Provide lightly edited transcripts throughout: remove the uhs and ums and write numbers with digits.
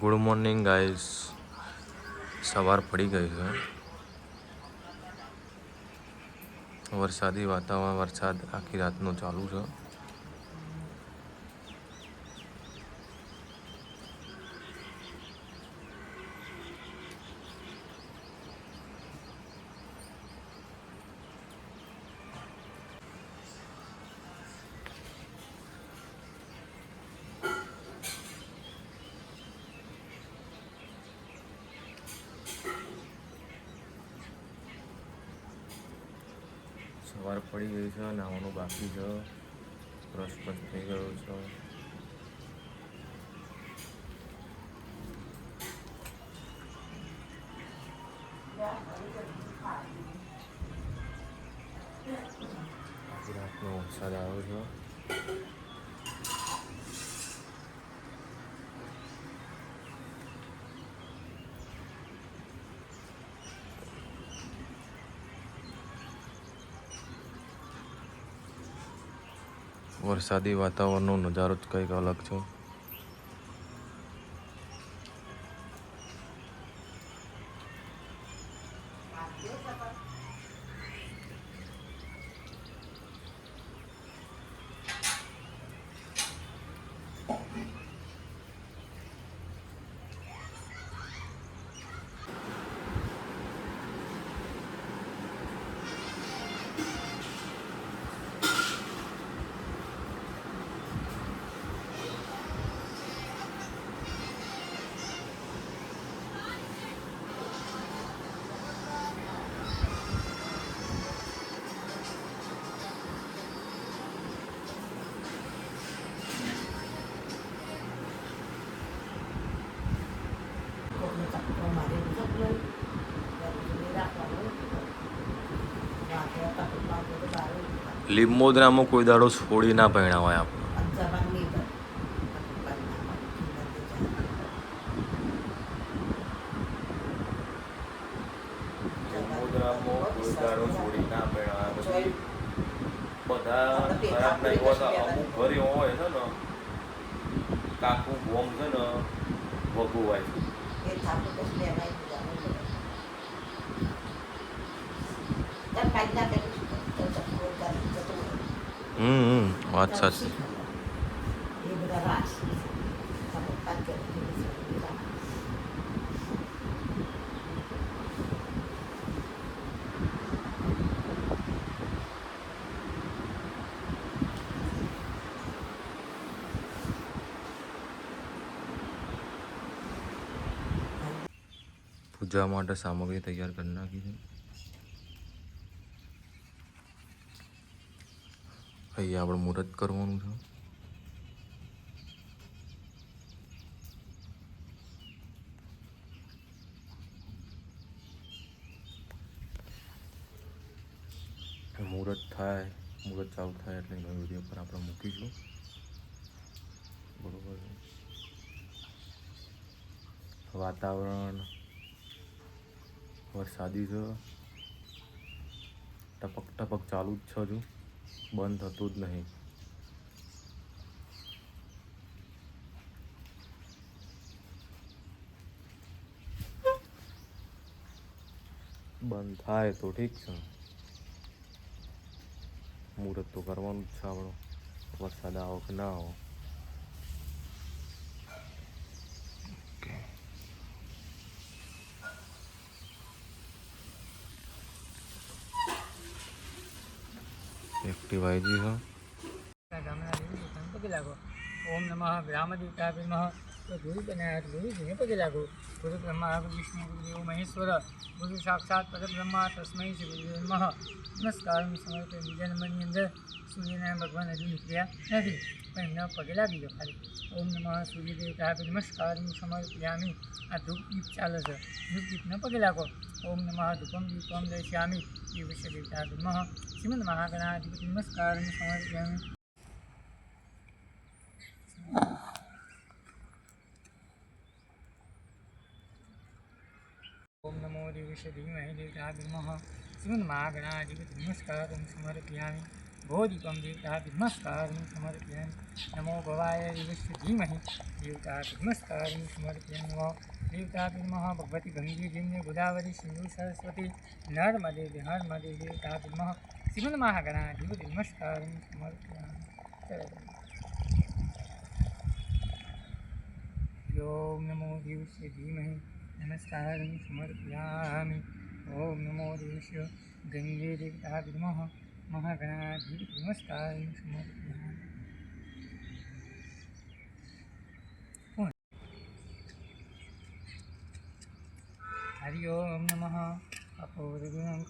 Good morning guys. સવાર પડી ગઈ છે. વરસાદી વાતાવરણ, વરસાદ આખી રાતનો ચાલુ છે. સવાર પડી ગઈ છે, નાવાનું બાકી છે, બ્રશ પણ થઈ ગયો છે. રાતનો વરસાદ આવ્યો છે. વરસાદી વાતાવરણનો નજારો જ કંઈક અલગ છે. લીંબોદરામાં કોઈ દાડો છોડી ના પહેણાવાય આપણે. લીંબોદરામાં કોઈ દાડો છોડી ના પહેણાવાય. બધા ખરાબ નહીં હોતા. અમુક ઘર એવો હોય છે ને, કાકું ગોમ છે ને વગું હોય છે. વાત સાચી. પૂજા માટે સામગ્રી તૈયાર કરી નાખી છે. અહીંયા આપણે મુહૂર્ત કરવાનું છે. મુહૂર્ત થાય, મુહૂર્ત ચાલુ થાય એટલે એનો વિડીયો પર આપણે મૂકીશું. બરોબર. વાતાવરણ વરસાદી છે. ટપક ટપક ચાલુ જ છે, હજુ બંધ થતું જ નહીં. બંધ થાય તો ઠીક છે. મુહૂર્ત તો કરવાનું જ છે આપણો. વરસાદ આવો કે ના આવો. એક્ટિવ આવી ગઈ છે. ओम नमः ग्रामदेवताभ्य नमः। तो गुरु बनाया तो गुरु जी ने पगे लागो। गुरु ब्रह्मा गुरु विष्णु गुरुदेव महेश्वर गुरु साक्षात परब्रह्मा तस्मै श्री गुरुदेव नमः। नमस्कार समर्पे બીજા નંબરની અંદર સૂર્યનારાયણ ભગવાન હજુ નીકળ્યા નથી, પણ એમને પગે લાગી દો ખાલી. ઓમ નમઃ સૂર્યદેવતાભ્ય નમસ્કાર સમર્પયામિ. આ ધૂપ દીપ ચાલે છે, ધૂપ દીપને પગે લાગો. ઓમ નમઃ ધૂપમ દીપમ દર્શયામિ દેવસ્ય દેવતાભ્ય નમઃ. શ્રીમદ મહાગણાધિપતિ નમસ્કાર સમર્પયામિ. ओम नमो देवस्य धीमहि देवताभ्य नमः। श्रीमन्महागणाधिपति नमस्कारं समर्पयामि बोधिकं देवता नमस्कारं समर्पयामि नमो भवाय देवस्य धीमहि देवता नमस्कारं समर्पयामि नमो देवता नमः भगवती गंगे जमुने गोदावरी सिंधु सरस्वती नर्मदे नर्मदे देवता नमः श्रीमन्महागणाधिपति नमस्कारं समर्पयामि ओम नमो देवस्य धीमहि नमस्कारं समर्पयामि ओम नमो देवस्य गंगे देवता नमः महागणाधिपति नमस्कारं समर्पयामि हरि ओम नमः अपूर्वं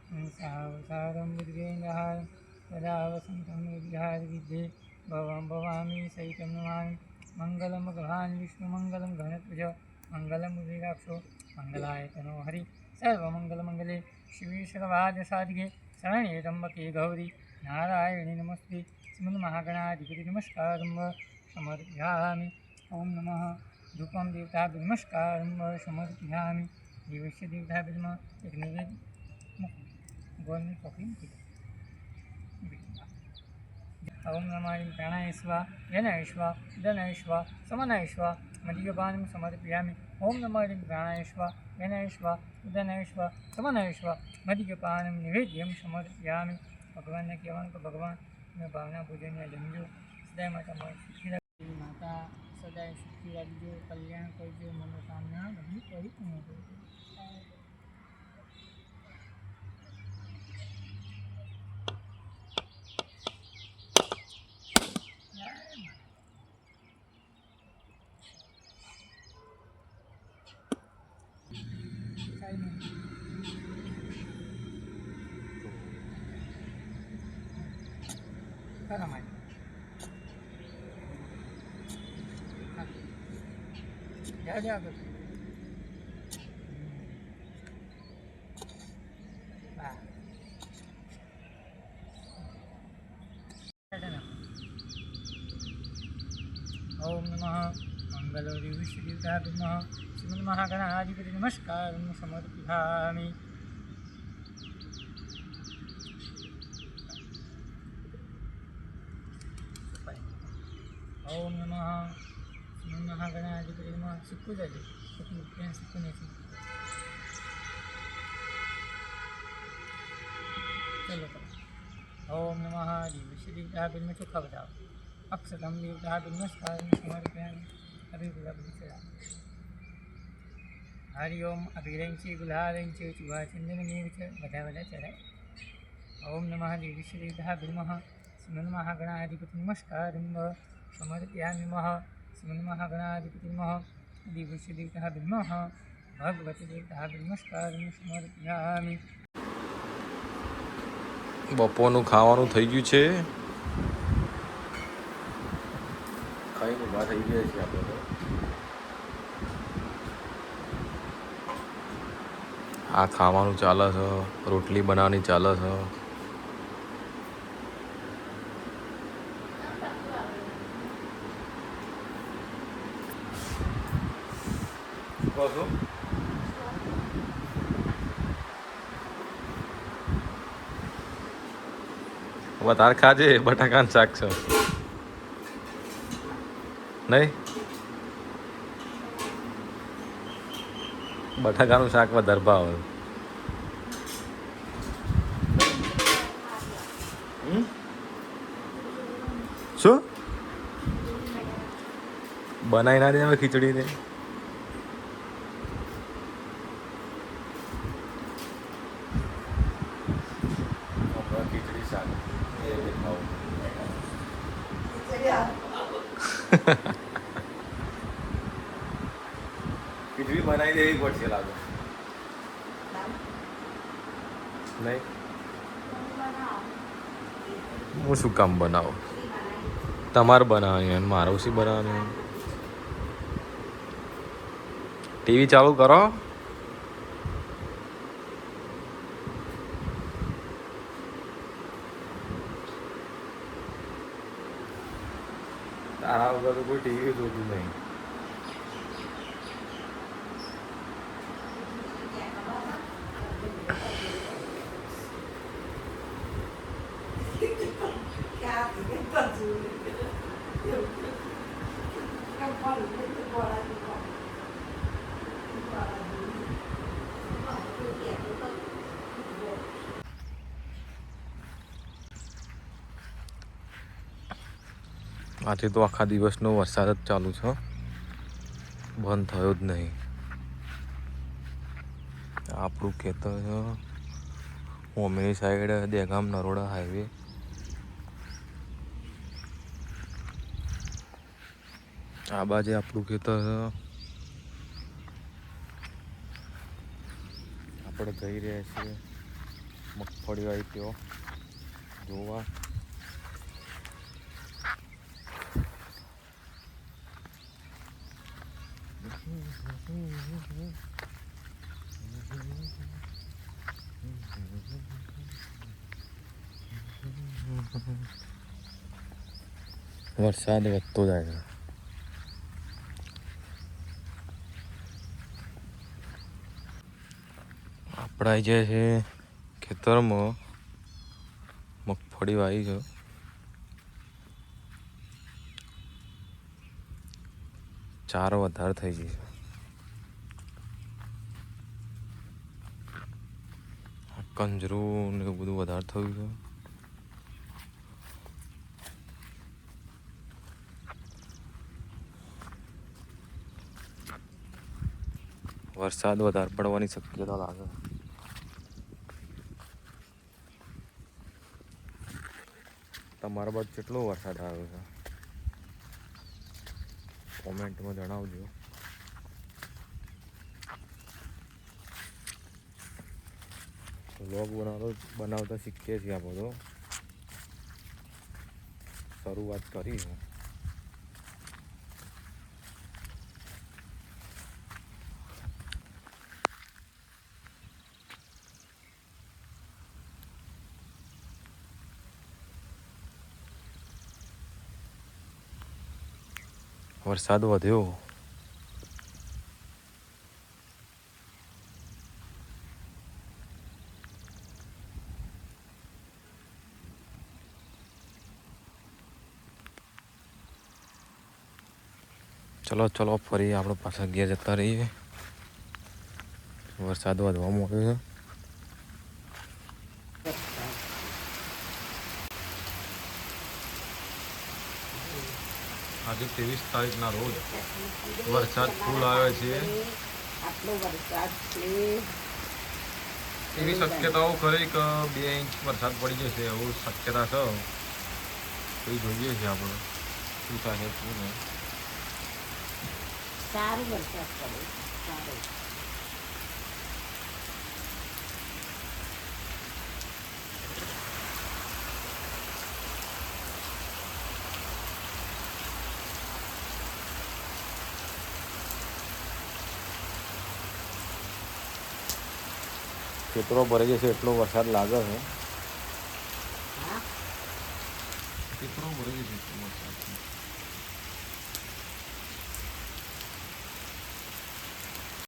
संसावसारं विद्वेन्द्रहारं तदा वसन्तं विद्यार्विद्ये भवं भवामि सहितं नमामि मंगलम भगवान विष्णु मंगलम गणध्वज मंगलम उदयराक्षो मंगलायतनो हरि सर्वमंगलमंगले शिवे सर्वाद साधिके शरण्ये त्र्यंबके गौरी नारायणे नमस्ते श्रीमन्महागणाधिपति नमस्कारं समर्पयामि ओम नमः धूपं देवताभ्यो नमस्कारं समर्पयामि देवस्य देवताभ्यो नमः एक निवेद गोल में पकड़ी ओम नमः प्राणाय स्वाहा यनाय स्वाहा उदनाय स्वाहा समनाय स्वाहा मदीयपानं समर्पयामि ओम नमः प्राणाय स्वाहा यनाय स्वाहा उदनाय स्वाहा समनाय स्वाहा मदीयपानं निवेद्यं समर्पयामि भगवान ने कहेવાનું કે ભગવાન મેં ભાવના પૂજનને જમજો સદાય માતા સુખી રાખજો માતા સદાય સુખી રાખજો કલ્યાણ કરજો મનોકામના બધી પરિપૂર્ણ કરજો ओम नमः मंगलो विष्णुदेवता नमः श्रीमन्महागणाधिपति नमस्कारं समर्पयामि ओम नमः श्रीमन्महागणाधिपति नमः सिक्कू जाए सिक्कू नहीं चलो ओम नमः विष्णुदेवता में चोखा बताओ अक्षतम देवता नमस्कार समर्पयामि अभी गुलाब चढ़ा हरि ओम अभिरंची गुलालंची चुहा चंदन नीव बधा बधा चढ़ाए ओम नमः देवीश्वर देवता नमः श्रीमन्महागणाधिपति नमस्कार समर्पयामि नमः श्रीमन्महागणाधिपति नमः देवीश्वर देवता नमः भगवती देवता नमस्कार समर्पयामि બપોરનું ખાવાનું થઈ ગયું છે ખાઈને ઊભા થઈ ગયા છીએ આપણે તો આ ખાવાનું ચાલે છે રોટલી બનાવવાની ચાલે છે વધારે ખાજે બટાકાનું શાક છે નહીં બટાકાનું શાક વધારે ભાવે શું બનાવી ના દે હવે ખીચડી ને ખીચડી શાક ખીચડી બનાવી દેવી પડશે લાગે નહીં હું શું કામ બનાવું તમારે બનાવવાની મારે શું બનાવવાની ટીવી ચાલુ કરો તારા વગર તો કોઈ ટીવી જોતું નહીં આજે તો આખા દિવસનો વરસાદ જ ચાલુ છે, બંધ થયો જ નહીં. આપણું ખેતર છે ઓમેની સાઈડ દેગામ નરોડા હાઈવે. આ બાજુ આપણું ખેતર છે. આપણે જઈ રહ્યા છીએ મગફળી વાળી ત્યાં જોવા. વરસાદ વધતો જાય છે. આપણા જે છે ખેતરમાં મગફળી વાવી છે. ચાર વધારે થઈ ગઈ છે. કંજરું ને એવું બધું વધારે થયું છે. વરસાદ વધારે પડવાની શક્યતા લાગે. તમારા બાજુ કેટલો વરસાદ આવ્યો છે કોમેન્ટમાં જણાવજો. વ્લોગ બનાવતા શીખીએ છીએ આપણે તો. શરૂઆત કરી છે. વરસાદ વધ્યો. ચલો ચલો ફરી આપણે પાછા ઘેર જતા રહીએ. વરસાદ વધવા માંડ્યો છે. આજે 23 તારીખના રોજ વરસાદ ફૂલ આવે છે. એવી શક્યતાઓ ખરી કે 2 ઇંચ વરસાદ પડી જશે એવું શક્યતા છે. તો જોઈએ છીએ આપણે શું થાય શું નહીં. સારું વરસાદ પડે સારું. ખેતરો ભરાઈ જશે એટલો વરસાદ લાગે છે. ખેતરો ભરાઈ જશે એટલો વરસાદ.